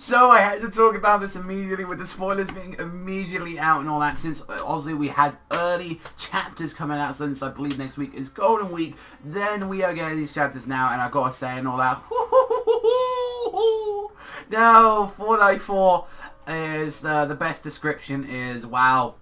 So I had to talk about this immediately with the spoilers being immediately out and all that, since obviously we had early chapters coming out, since I believe next week is Golden Week. Then we are getting these chapters now, and I gotta say and all that. No, 494 is the best description is, wow,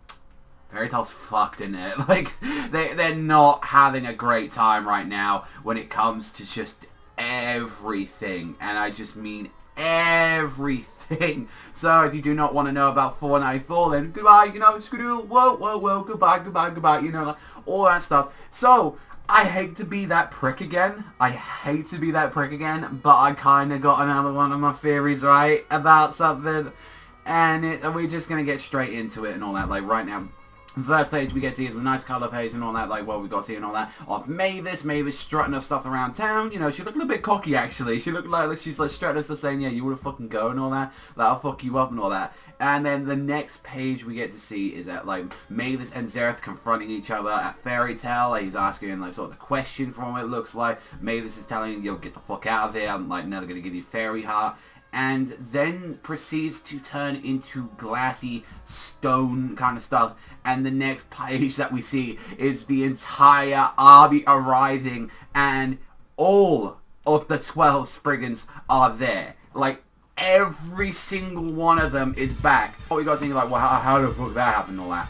Fairy Tail's fucked in it. Like, they're not having a great time right now when it comes to just everything, and I just mean everything. So if you do not want to know about 494, then goodbye, you know, skadoodle, whoa, goodbye, you know, like, all that stuff. So I hate to be that prick again, but I kind of got another one of my theories right about something, and we're just going to get straight into it and all that, like, right now. The first page we get to see is a nice colour page and all that, like, well, we got to see and all that, of Mavis strutting her stuff around town. You know, she looked a little bit cocky, actually. She looked like she's, like, strutting us, saying, yeah, you want to fucking go and all that, like, I'll fuck you up and all that. And then the next page we get to see is that, like, Mavis and Zereth confronting each other at Fairy Tail. Like, he's asking, like, sort of the question from what it looks like. Mavis is telling him, yo, get the fuck out of here, I'm, like, never gonna give you Fairy Heart. And then proceeds to turn into glassy stone kind of stuff. And the next page that we see is the entire army arriving, and all of the 12 Spriggans are there. Like, every single one of them is back. What we got saying, like, well, how the fuck that happened and all that?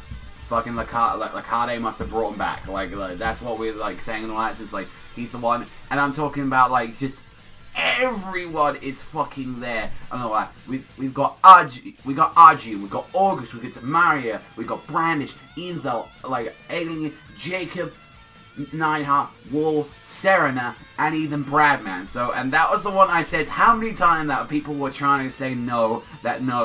Fucking Lakade must have brought him back. Like, that's what we're, like, saying and all that, since, like, he's the one. And I'm talking about, like, just everyone is fucking there and all that. We've got Argy, we've got August, we've got Maria, we've got Brandish, Envel, like Alien, Jacob, Nightheart, Wall, Serena, and even Bradman. So, and that was the one I said how many times that people were trying to say no,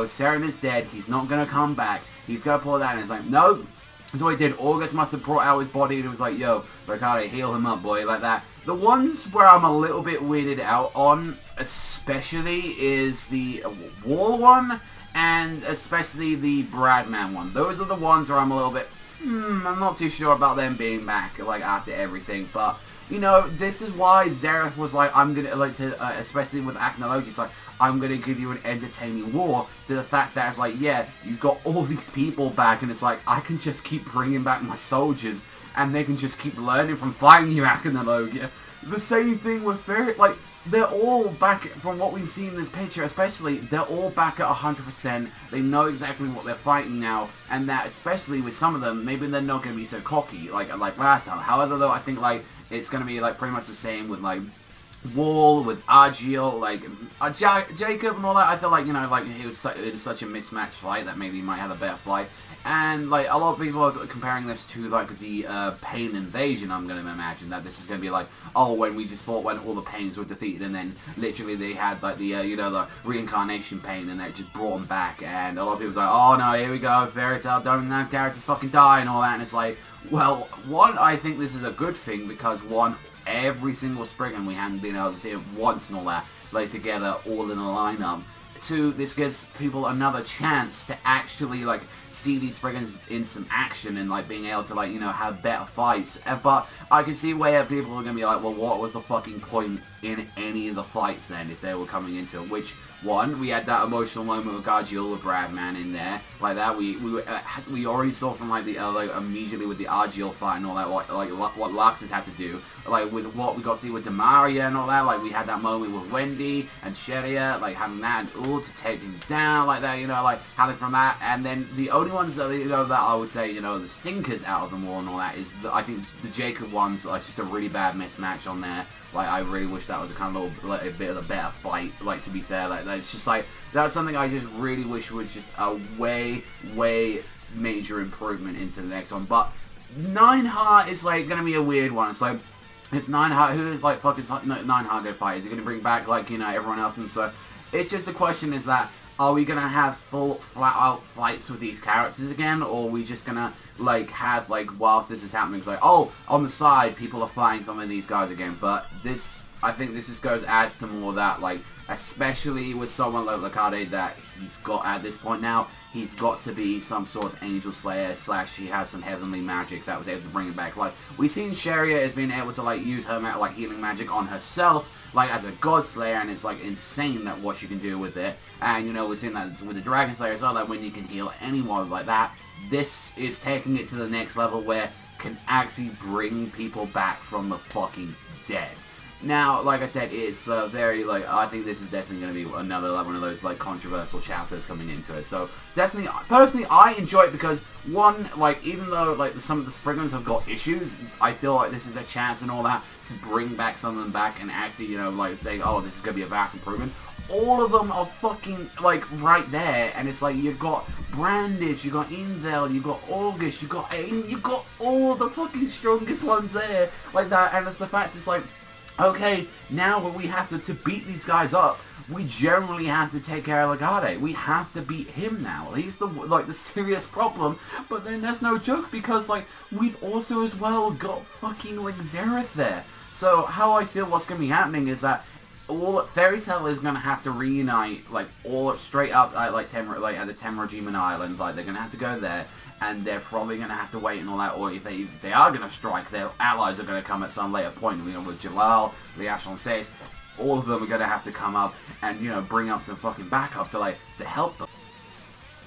Serena's dead, he's not gonna come back, he's gonna pull that, and it's like, no. That's what he did. August must have brought out his body and it was like, yo, Ricardo, heal him up, boy, like that. The ones where I'm a little bit weirded out on, especially, is the Wall one, and especially the Bradman one. Those are the ones where I'm a little bit, I'm not too sure about them being back, like, after everything, but, you know, this is why Zereth was like, I'm gonna, like, to, especially with Acnology, it's like, I'm gonna give you an entertaining war, to the fact that it's like, yeah, you've got all these people back, and it's like, I can just keep bringing back my soldiers, and they can just keep learning from fighting you, Acnology. The same thing with Fairy, like, they're all back, from what we've seen in this picture especially, they're all back at 100%, they know exactly what they're fighting now, and that, especially with some of them, maybe they're not gonna be so cocky, like last time. However, though, I think, like, it's gonna be, like, pretty much the same with, like, Wall, with Argyle, like, Jacob and all that. I feel like, you know, like, he was in such a mismatched fight that maybe he might have a better fight. And, like, a lot of people are comparing this to, like, the Pain Invasion, I'm going to imagine, that this is going to be like, oh, when we just thought when all the Pains were defeated, and then literally they had, like, the, you know, the reincarnation Pain, and that just brought them back, and a lot of people are like, oh, no, here we go, Fairy Tail, don't have characters fucking die, and all that, and it's like, well, one, I think this is a good thing, because, one, every single Spriggan we haven't been able to see it once and all that, like, together, all in a lineup. Two, this gives people another chance to actually, like, see these Spriggans in some action and, like, being able to, like, you know, have better fights. But I can see where people are going to be like, well, what was the fucking point in any of the fights then if they were coming into it? Which, one, we had that emotional moment with Gargiel with Bradman in there, like that. We already saw from, like, the like, immediately with the Argyle fight and all that, what Luxus had to do, like, with what we got to see with Demaria and all that. Like, we had that moment with Wendy and Sheria, like, having that and all to take him down, like that, you know, like, having from that. And then the only ones that, you know, that I would say, you know, the stinkers out of them all and all that is, I think, the Jacob ones, like, just a really bad mismatch on there. Like, I really wish that was a kind of little, like, a bit of a better fight, like, to be fair. Like, it's just, like, that's something I just really wish was just a way major improvement into the next one. But Nineheart is, like, gonna be a weird one. It's like, it's Nineheart, who is, like, fucking Nineheart gonna fight? Is he gonna bring back, like, you know, everyone else? And so, it's just the question is that, are we gonna have full, flat-out fights with these characters again, or are we just gonna, like, have, like, whilst this is happening, it's like, oh, on the side, people are fighting some of these guys again, but this, I think this just adds to more of that, like, especially with someone like Lakade, that he's got at this point now, he's got to be some sort of angel slayer / he has some heavenly magic that was able to bring him back. Like, we've seen Sharia as being able to, like, use her, like, healing magic on herself, like, as a god slayer, and it's, like, insane that what she can do with it. And, you know, we've seen that with the Dragon Slayer as well, like, when you can heal anyone like that. This is taking it to the next level where can actually bring people back from the fucking dead. Now, like I said, it's very, like, I think this is definitely going to be another, like, one of those, like, controversial chapters coming into it. So, definitely, personally, I enjoy it because, one, like, even though, like, some of the Spriggans have got issues, I feel like this is a chance and all that to bring back some of them back and actually, you know, like, say, oh, this is going to be a vast improvement. All of them are fucking, like, right there, and it's like, you've got Brandish, you've got E.n.d, you've got August, you've got Aiden, you've got all the fucking strongest ones there, like that, and it's the fact it's like, okay, now when we have to beat these guys up, we generally have to take care of Lakade. We have to beat him now. He's the, like, the serious problem. But then that's no joke because, like, we've also as well got fucking, like, Zereth there. So how I feel what's going to be happening is that Fairy Tail is going to have to reunite, like, all straight up, at the Temrojiman Island. Like, they're going to have to go there. And they're probably going to have to wait and all that, or if they are going to strike, their allies are going to come at some later point. You know, with Jalal, Liashon says, all of them are going to have to come up and, you know, bring up some fucking backup to, like, to help them.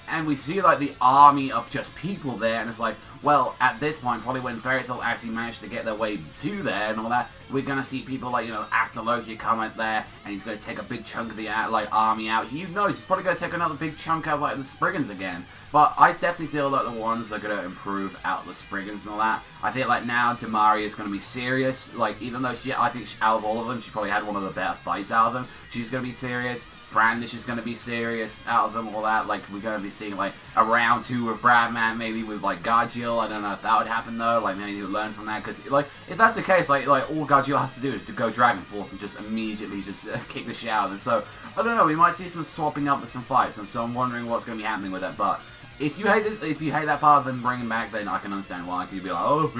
And we see, like, the army of just people there, and it's like, well, at this point, probably when Fairy Tail actually managed to get their way to there and all that, we're going to see people like, you know, Acnologia come out there, and he's going to take a big chunk of the, like, army out. Who knows, he's probably going to take another big chunk out, like, the Spriggans again. But I definitely feel that the ones that are going to improve out the Spriggans and all that. I feel like now Damari is going to be serious. Like, even though I think out of all of them, she probably had one of the better fights out of them. She's going to be serious. Brandish is going to be serious out of them, all that. Like, we're going to be seeing, like, a round 2 of Bradman, maybe with, like, Gargiel. I don't know if that would happen, though. Like, maybe he'll learn from that. Because, like, if that's the case, like all Gargiel has to do is to go Dragon Force and just immediately just kick the shit out of them. So, I don't know. We might see some swapping up with some fights. And so I'm wondering what's going to be happening with that. But if you hate this, if you hate that part of them bringing back, then I can understand why. You'd be like, oh,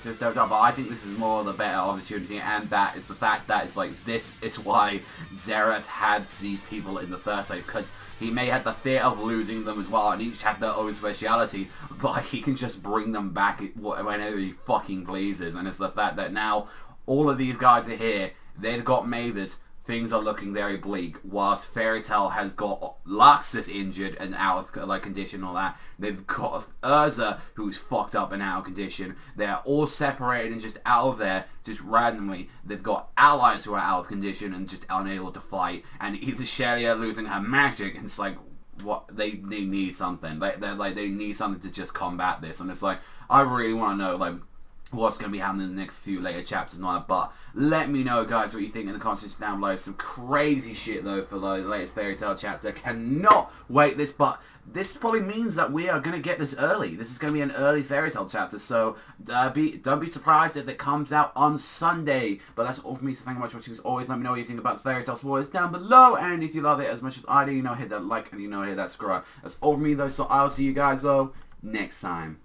just don't. But I think this is more the better opportunity, and that is the fact that it's like, this is why Zereth had these people in the first place, because he may have the fear of losing them as well, and each have their own speciality, but he can just bring them back whenever he fucking pleases. And it's the fact that now all of these guys are here, they've got Mavis. Things are looking very bleak, whilst Fairy Tail has got Lux that's injured and out of, like, condition and all that. They've got Urza, who's fucked up and out of condition. They're all separated and just out of there, just randomly. They've got allies who are out of condition and just unable to fight. And either Shelia losing her magic, and it's like, what, they need something. They need something to just combat this. And it's like, I really want to know, like, what's going to be happening in the next few later chapters and all that. But let me know, guys, what you think in the comments down below. Some crazy shit, though, for the latest Fairy Tail chapter. Cannot wait this, but this probably means that we are going to get this early. This is going to be an early Fairy Tail chapter, so don't be surprised if it comes out on Sunday. But that's all for me, so thank you much for watching. As always, let me know what you think about the Fairy Tail spoilers down below, and if you love it as much as I do, you know, hit that like, and you know, hit that subscribe. That's all for me, though, so I'll see you guys, though, next time.